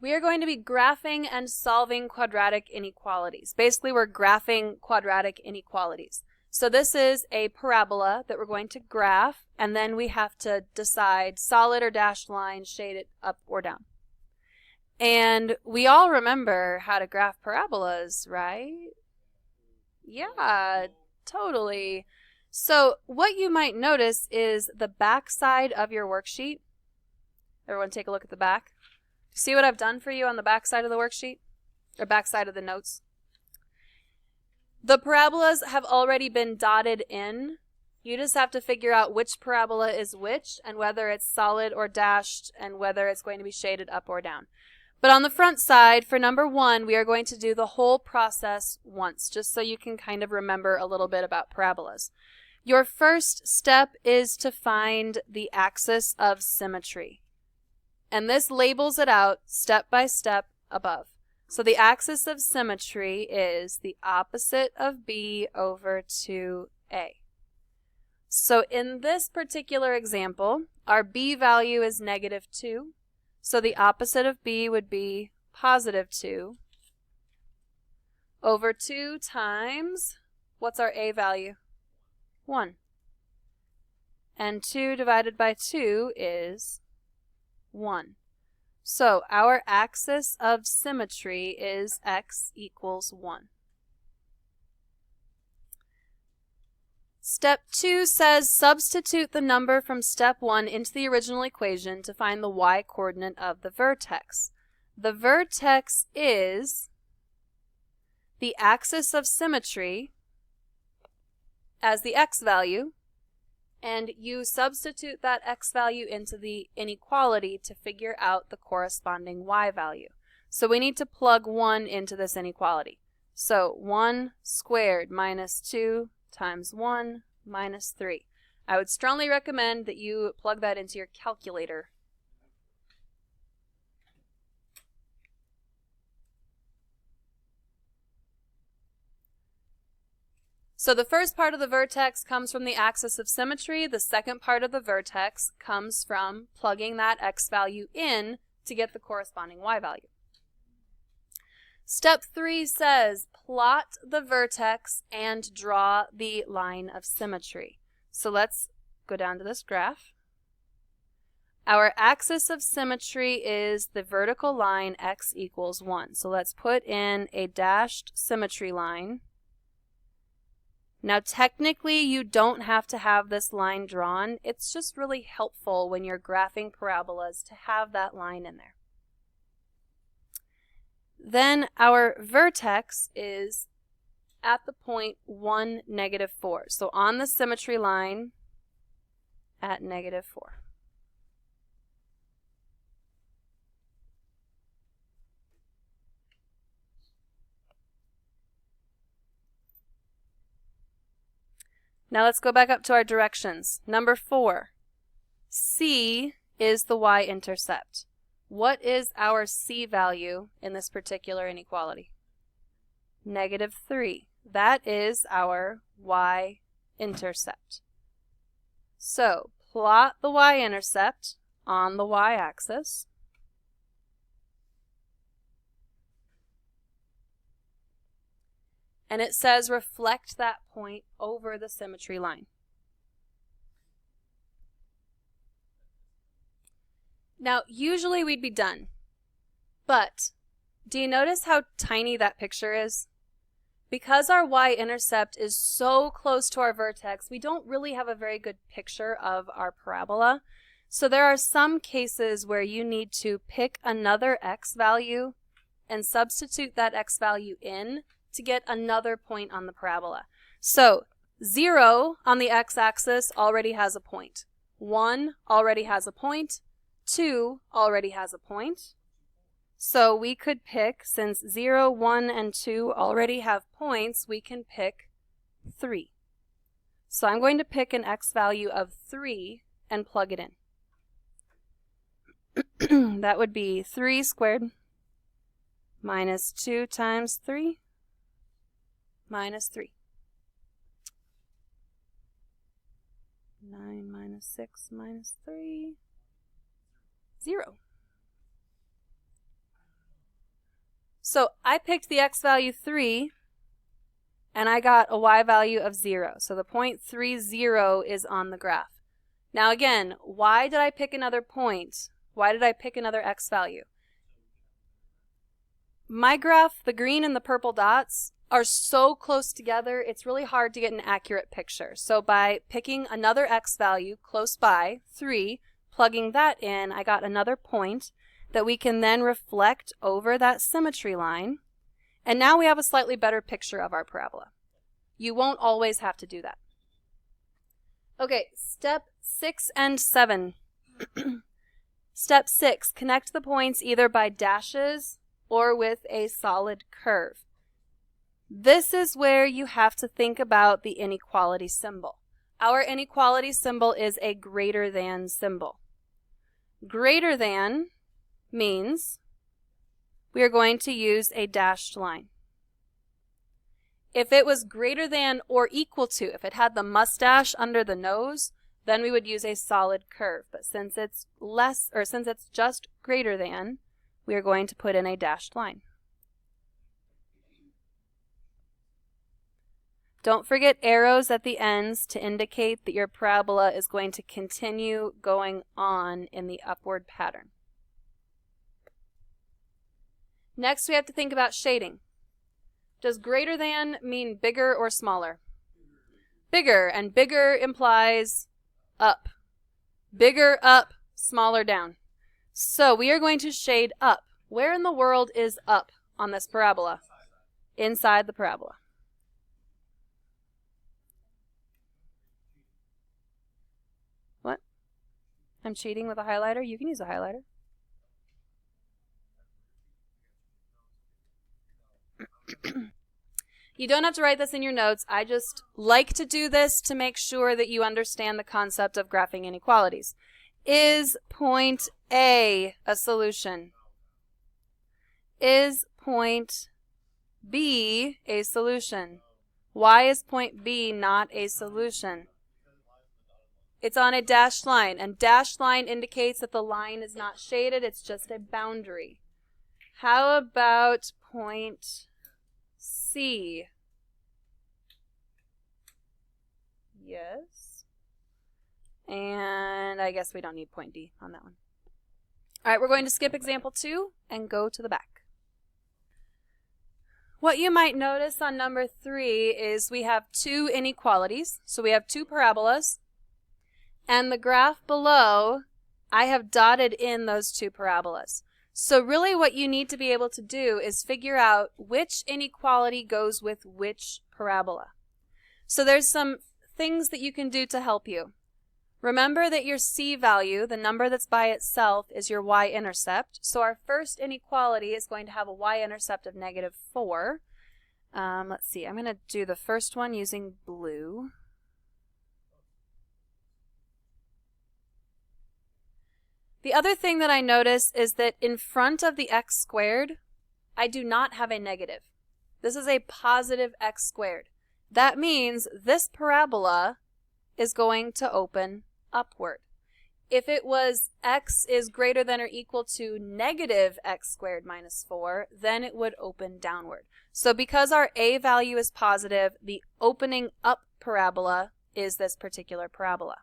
We are going to be graphing and solving quadratic inequalities. Basically, we're graphing quadratic inequalities. So this is a parabola that we're going to graph, and then we have to decide solid or dashed line, shade it up or down. And we all remember how to graph parabolas, right? Yeah, totally. So what you might notice is the back side of your worksheet. Everyone take a look at the back. See what I've done for you on the back side of the worksheet? Or back side of the notes? The parabolas have already been dotted in. You just have to figure out which parabola is which and whether it's solid or dashed and whether it's going to be shaded up or down. But on the front side, for number 1, we are going to do the whole process once, just so you can kind of remember a little bit about parabolas. Your first step is to find the axis of symmetry. And this labels it out step by step above. So the axis of symmetry is the opposite of B over 2A. So in this particular example, our B value is -2. So the opposite of B would be +2 over 2 times, what's our A value? 1. And 2 divided by 2 is 1. So our axis of symmetry is x equals 1. Step 2 says substitute the number from step 1 into the original equation to find the y-coordinate of the vertex. The vertex is the axis of symmetry as the x value, and you substitute that x value into the inequality to figure out the corresponding y value. So we need to plug 1 into this inequality. So 1 squared minus 2 times 1 minus 3. I would strongly recommend that you plug that into your calculator. So the first part of the vertex comes from the axis of symmetry. The second part of the vertex comes from plugging that x value in to get the corresponding y value. Step 3 says plot the vertex and draw the line of symmetry. So let's go down to this graph. Our axis of symmetry is the vertical line x equals 1. So let's put in a dashed symmetry line. Now technically you don't have to have this line drawn. It's just really helpful when you're graphing parabolas to have that line in there. Then our vertex is at the point 1, -4. So on the symmetry line at -4. Now let's go back up to our directions. Number 4, C is the y-intercept. What is our C value in this particular inequality? -3. That is our y-intercept. So plot the y-intercept on the y-axis. And it says reflect that point over the symmetry line. Now, usually we'd be done, but do you notice how tiny that picture is? Because our y-intercept is so close to our vertex, we don't really have a very good picture of our parabola. So there are some cases where you need to pick another x value and substitute that x value in to get another point on the parabola. So 0 on the x-axis already has a point. 1 already has a point. 2 already has a point. So we could pick, since 0, 1, and 2 already have points, we can pick 3. So I'm going to pick an x value of 3 and plug it in. That would be 3 squared minus 2 times 3 minus 3. 9 minus 6 minus 3. 0. So I picked the x value 3, and I got a y value of 0. So the point 3, 0 is on the graph. Now again, why did I pick another point? Why did I pick another x value? My graph, the green and the purple dots, are so close together, it's really hard to get an accurate picture. So by picking another x value close by, 3, plugging that in, I got another point that we can then reflect over that symmetry line. And now we have a slightly better picture of our parabola. You won't always have to do that. Okay, step 6 and 7. Step 6, connect the points either by dashes or with a solid curve. This is where you have to think about the inequality symbol. Our inequality symbol is a greater than symbol. Greater than means we are going to use a dashed line. If it was greater than or equal to, if it had the mustache under the nose, then we would use a solid curve. But since it's less, or since it's just greater than, we are going to put in a dashed line. Don't forget arrows at the ends to indicate that your parabola is going to continue going on in the upward pattern. Next, we have to think about shading. Does greater than mean bigger or smaller? Bigger, and bigger implies up. Bigger up, smaller down. So we are going to shade up. Where in the world is up on this parabola? Inside the parabola. What? I'm cheating with a highlighter? You can use a highlighter. You don't have to write this in your notes. I just like to do this to make sure that you understand the concept of graphing inequalities. Is point A a solution? Is point B a solution? Why is point B not a solution? It's on a dashed line, and dashed line indicates that the line is not shaded, it's just a boundary. How about point C? Yes. And I guess we don't need point D on that one. All right, we're going to skip example 2 and go to the back. What you might notice on number 3 is we have 2 inequalities. So we have 2 parabolas. And the graph below, I have dotted in those 2 parabolas. So really what you need to be able to do is figure out which inequality goes with which parabola. So there's some things that you can do to help you. Remember that your C value, the number that's by itself, is your y-intercept. So our first inequality is going to have a y-intercept of -4. Let's see, I'm going to do the first one using blue. The other thing that I notice is that in front of the x squared, I do not have a negative. This is a positive x squared. That means this parabola is going to open upward. If it was x is greater than or equal to negative x squared minus 4, then it would open downward. So because our a value is positive, the opening up parabola is this particular parabola.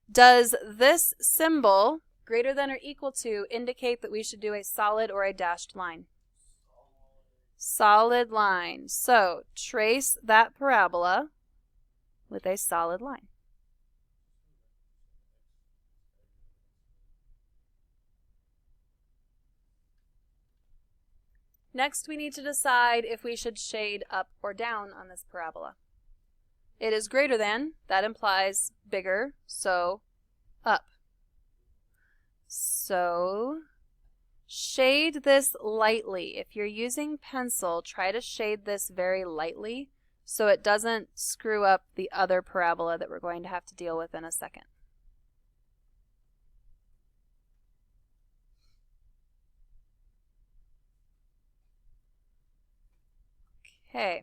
Does this symbol, greater than or equal to, indicate that we should do a solid or a dashed line? Solid line. So trace that parabola with a solid line. Next, we need to decide if we should shade up or down on this parabola. It is greater than, that implies bigger, so up. So shade this lightly. If you're using pencil, try to shade this very lightly so it doesn't screw up the other parabola that we're going to have to deal with in a second. Okay.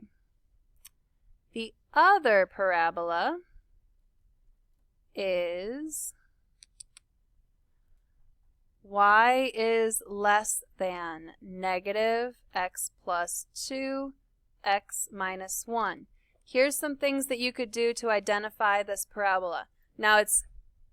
The other parabola is y is less than negative x plus 2, x minus 1. Here's some things that you could do to identify this parabola. Now it's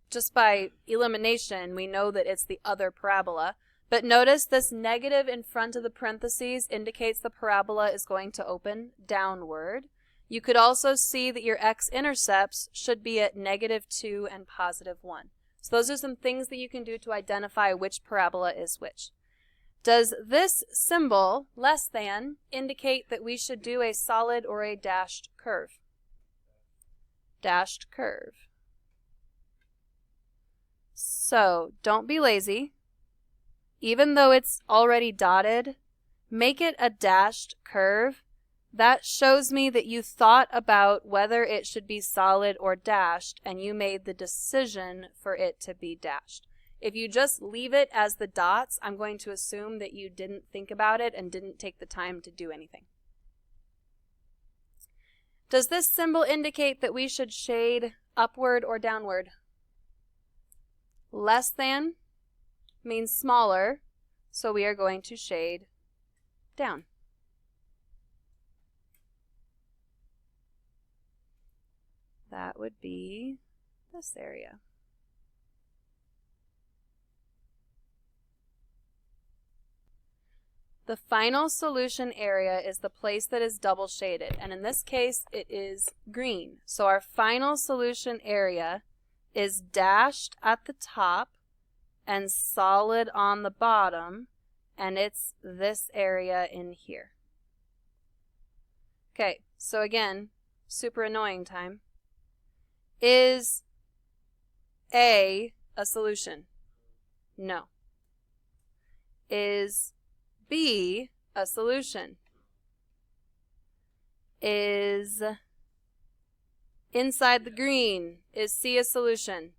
just by elimination, we know that it's the other parabola. But notice this negative in front of the parentheses indicates the parabola is going to open downward. You could also see that your x-intercepts should be at -2 and +1. So those are some things that you can do to identify which parabola is which. Does this symbol, less than, indicate that we should do a solid or a dashed curve? Dashed curve. So don't be lazy. Even though it's already dotted, make it a dashed curve. That shows me that you thought about whether it should be solid or dashed, and you made the decision for it to be dashed. If you just leave it as the dots, I'm going to assume that you didn't think about it and didn't take the time to do anything. Does this symbol indicate that we should shade upward or downward? Less than means smaller, so we are going to shade down. That would be this area. The final solution area is the place that is double shaded, and in this case it is green. So our final solution area is dashed at the top and solid on the bottom, and it's this area in here. Okay, so again, super annoying time. Is A a solution? No. Is B a solution? Is inside the green, is C a solution?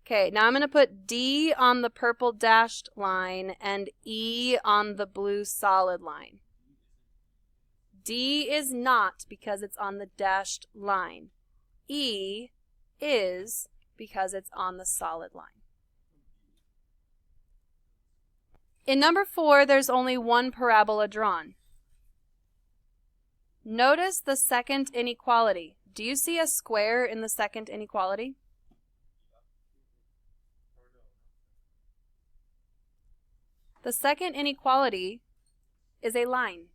Okay, now I'm going to put D on the purple dashed line and E on the blue solid line. D is not because it's on the dashed line. E is because it's on the solid line. In number 4, there's only one parabola drawn. Notice the second inequality. Do you see a square in the second inequality? The second inequality is a line.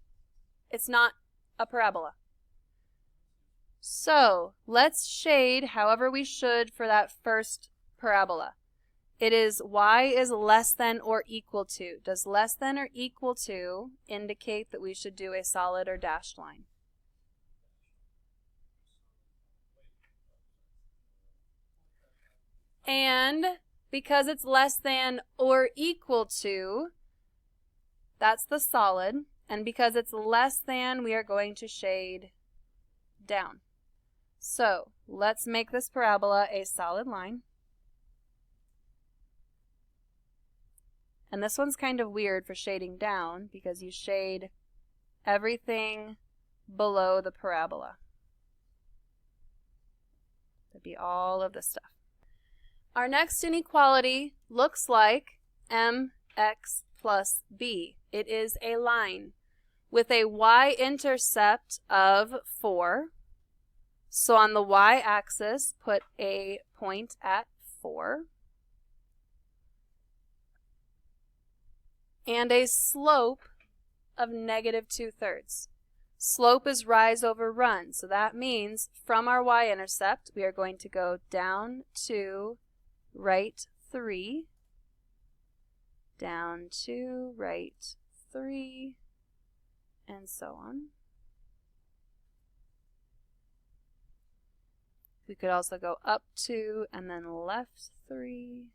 It's not a parabola. So let's shade however we should for that first parabola. It is y is less than or equal to. Does less than or equal to indicate that we should do a solid or dashed line? And because it's less than or equal to, that's the solid. And because it's less than, we are going to shade down. So let's make this parabola a solid line. And this one's kind of weird for shading down because you shade everything below the parabola. That'd be all of this stuff. Our next inequality looks like mx plus b. It is a line with a y-intercept of 4. So on the y-axis, put a point at 4. And a slope of -2/3. Slope is rise over run, so that means from our y-intercept, we are going to go down to right 3, down to right 3, and so on. We could also go up 2 and then left 3.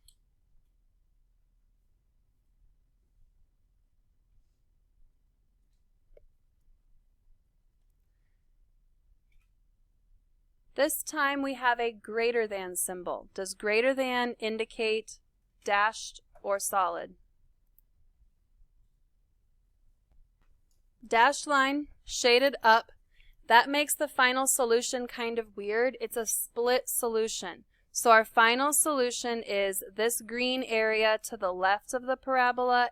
This time we have a greater than symbol. Does greater than indicate dashed or solid? Dashed line, shaded up. That makes the final solution kind of weird. It's a split solution. So our final solution is this green area to the left of the parabola